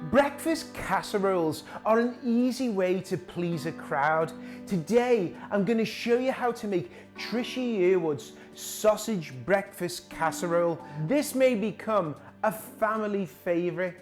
Breakfast casseroles are an easy way to please a crowd. Today, I'm going to show you how to make Trisha Yearwood's sausage breakfast casserole. This may become a family favorite.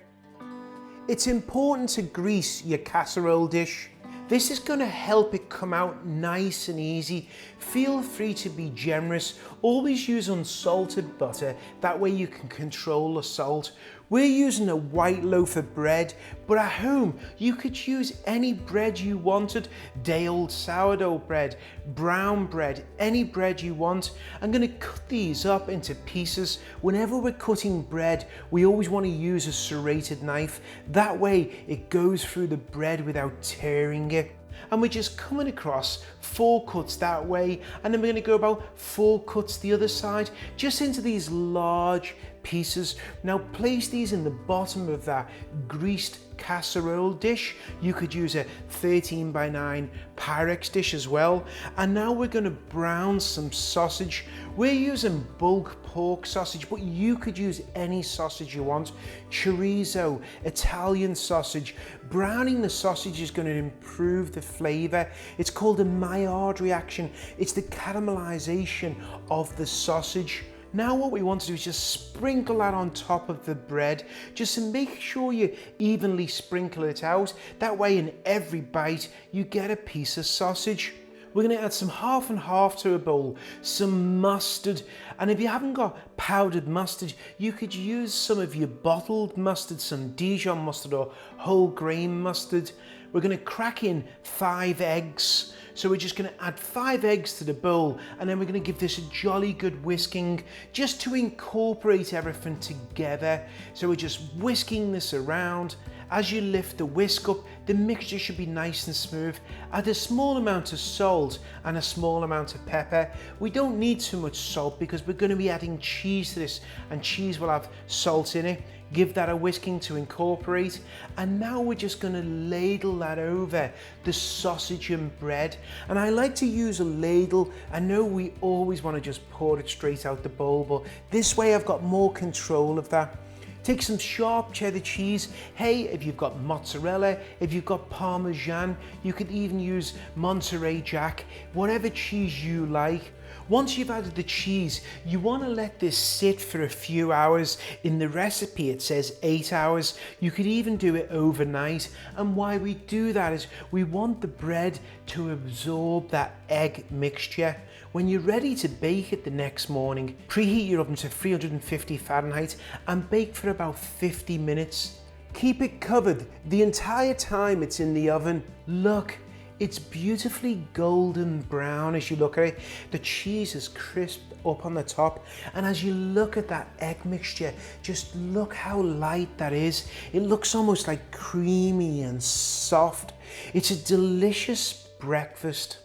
It's important to grease your casserole dish. This is going to help it come out nice and easy. Feel free to be generous. Always use unsalted butter. That way you can control the salt. We're using a white loaf of bread, but at home you could use any bread you wanted. Day-old sourdough bread, brown bread, any bread you want. I'm going to cut these up into pieces. Whenever we're cutting bread, we always want to use a serrated knife. That way it goes through the bread without tearing it. And we're just coming across 4 cuts that way, and then we're going to go about 4 cuts the other side, just into these large pieces. Now place these in the bottom of that greased casserole dish. You could use a 13x9 Pyrex dish as well. And now we're going to brown some sausage. We're using bulk pork sausage, but you could use any sausage you want. Chorizo, Italian sausage. Browning the sausage is going to improve the flavor. It's called a Maillard reaction. It's the caramelization of the sausage. Now what we want to do is just sprinkle that on top of the bread, just to make sure you evenly sprinkle it out. That way in every bite you get a piece of sausage. We're going to add some half and half to a bowl, some mustard, and if you haven't got powdered mustard, you could use some of your bottled mustard, some Dijon mustard or whole grain mustard. We're going to crack in 5 eggs. So we're just going to add 5 eggs to the bowl, and then we're going to give this a jolly good whisking just to incorporate everything together. So we're just whisking this around. As you lift the whisk up, the mixture should be nice and smooth. Add a small amount of salt and a small amount of pepper. We don't need too much salt because we're going to be adding cheese to this, and cheese will have salt in it. Give that a whisking to incorporate, and now we're just going to ladle that over the sausage and bread. And I like to use a ladle. I know we always want to just pour it straight out the bowl, but this way I've got more control of that. Take some sharp cheddar cheese. Hey, if you've got mozzarella, if you've got Parmesan, you could even use Monterey Jack, whatever cheese you like. Once you've added the cheese, you want to let this sit for a few hours. In the recipe it says 8 hours. You could even do it overnight. And why we do that is we want the bread to absorb that egg mixture. When you're ready to bake it the next morning, preheat your oven to 350 Fahrenheit and bake for about 50 minutes. Keep it covered the entire time it's in the oven. Look, it's beautifully golden brown as you look at it. The cheese is crisped up on the top, and as you look at that egg mixture, just look how light that is. It looks almost like creamy and soft. It's a delicious breakfast.